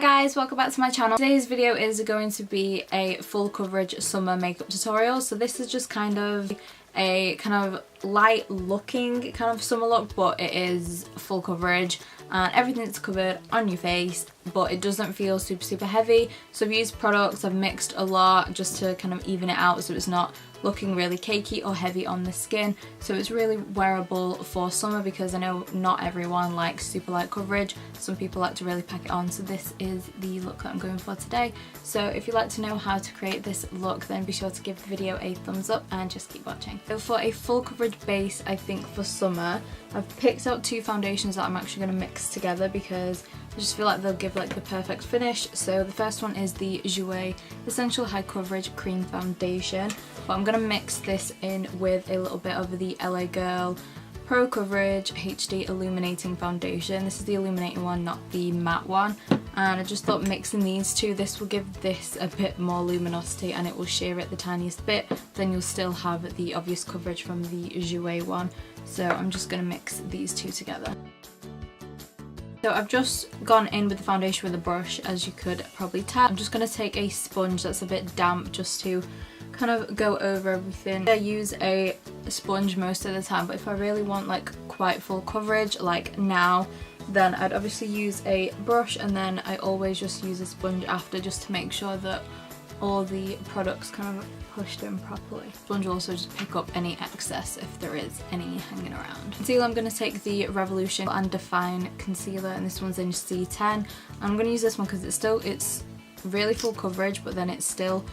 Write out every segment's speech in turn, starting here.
Hi guys, welcome back to my channel. Today's video is going to be a full coverage summer makeup tutorial. So this is just kind of a light looking kind of summer look, but it is full coverage and everything's covered on your face, but it doesn't feel super heavy. So I've used products, I've mixed a lot just to kind of even it out so it's not looking really cakey or heavy on the skin. So it's really wearable for summer because I know not everyone likes super light coverage. Some people like to really pack it on, so this is the look that I'm going for today. So if you'd like to know how to create this look, then be sure to give the video a thumbs up and just keep watching. So for a full coverage base, I think for summer, I've picked out two foundations that I'm actually going to mix together because I just feel like they'll give like the perfect finish. So the first one is the Jouer Essential High Coverage Cream Foundation. But I'm going to mix this in with a little bit of the LA Girl Pro Coverage HD Illuminating Foundation. This is the illuminating one, not the matte one. And I just thought mixing these two, this will give this a bit more luminosity and it will sheer it the tiniest bit. Then you'll still have the obvious coverage from the Jouer one. So I'm just going to mix these two together. So I've just gone in with the foundation with a brush, as you could probably tell. I'm just going to take a sponge that's a bit damp just to kind of go over everything. I use a sponge most of the time, but if I really want like quite full coverage like now, then I'd obviously use a brush, and then I always just use a sponge after just to make sure that all the products kind of pushed in properly. Sponge will also just pick up any excess if there is any hanging around. Concealer, I'm going to take the Revolution and Define Concealer, and this one's in C10. I'm going to use this one because it's really full coverage, but then it's still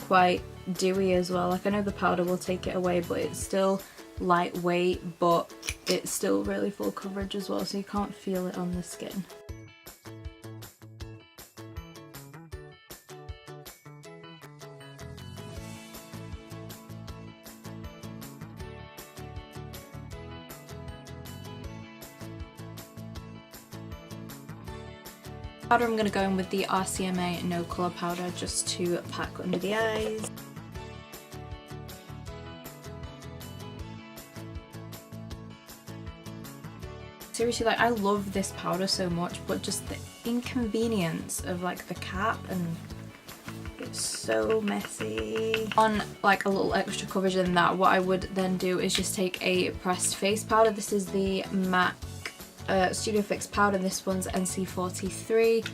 quite dewy as well. Like I know the powder will take it away, but it's still lightweight, but it's still really full coverage as well, so you can't feel it on the skin. Powder, I'm going to go in with the RCMA No Colour Powder just to pack under the eyes. Seriously, like I love this powder so much, but just the inconvenience of like the cap, and it's so messy. On like a little extra coverage than that, what I would then do is just take a pressed face powder. This is the MAC Studio Fix powder. This one's NC43,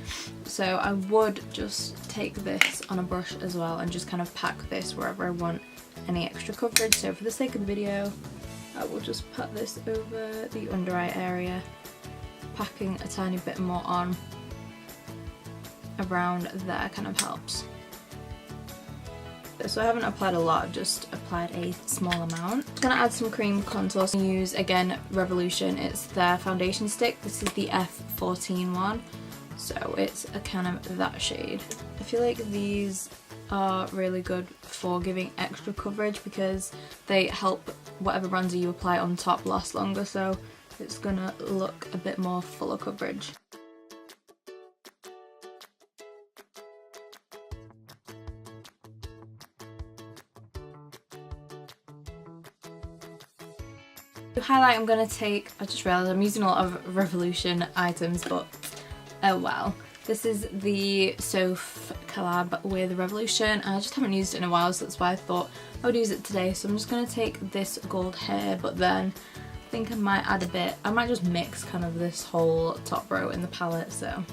so I would just take this on a brush as well and just kind of pack this wherever I want any extra coverage. So for the sake of the video, I will just pat this over the under eye area, packing a tiny bit more on around there, kind of helps. So I haven't applied a lot, I've just applied a small amount. I'm going to add some cream contour. So I use, again, Revolution. It's their foundation stick. This is the F14 one. So it's a kind of that shade. I feel like these are really good for giving extra coverage because they help whatever bronzer you apply on top last longer. So it's going to look a bit more fuller coverage. To highlight, I'm going to take, I just realised I'm using a lot of Revolution items, but oh well. This is the Soph collab with Revolution. I just haven't used it in a while, so that's why I thought I would use it today. So I'm just going to take this gold hair, but then I think I might add a bit, I might just mix kind of this whole top row in the palette, so.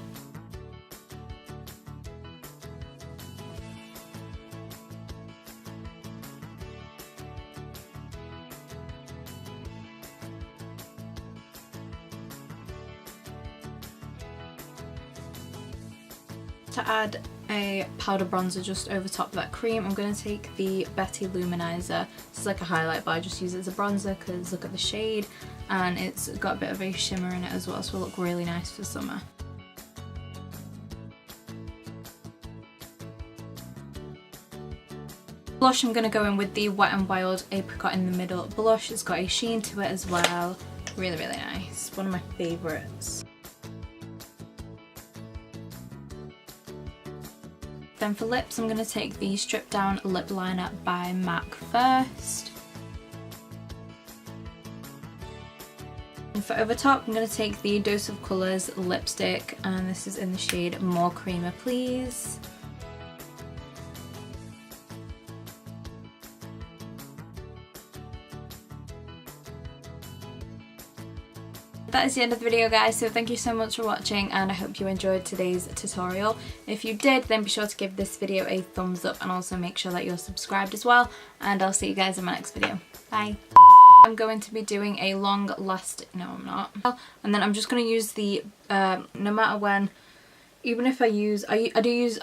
To add a powder bronzer just over top of that cream, I'm going to take the Betty Loumanizer. This is like a highlight, but I just use it as a bronzer because look at the shade, and it's got a bit of a shimmer in it as well, so it'll look really nice for summer. Blush, I'm going to go in with the Wet n Wild Apricot in the Middle blush. It's got a sheen to it as well. Really nice. One of my favourites. Then for lips, I'm going to take the Strip Down Lip Liner by MAC first. And for over top, I'm going to take the Dose of Colours lipstick, and this is in the shade More Creamer Please. That is the end of the video, guys, so thank you so much for watching, and I hope you enjoyed today's tutorial. If you did, then be sure to give this video a thumbs up and also make sure that you're subscribed as well, and I'll see you guys in my next video. Bye! I'm going to be doing a long lasting, no I'm not, and then I'm just going to use the, no matter when, even if I use, I do use,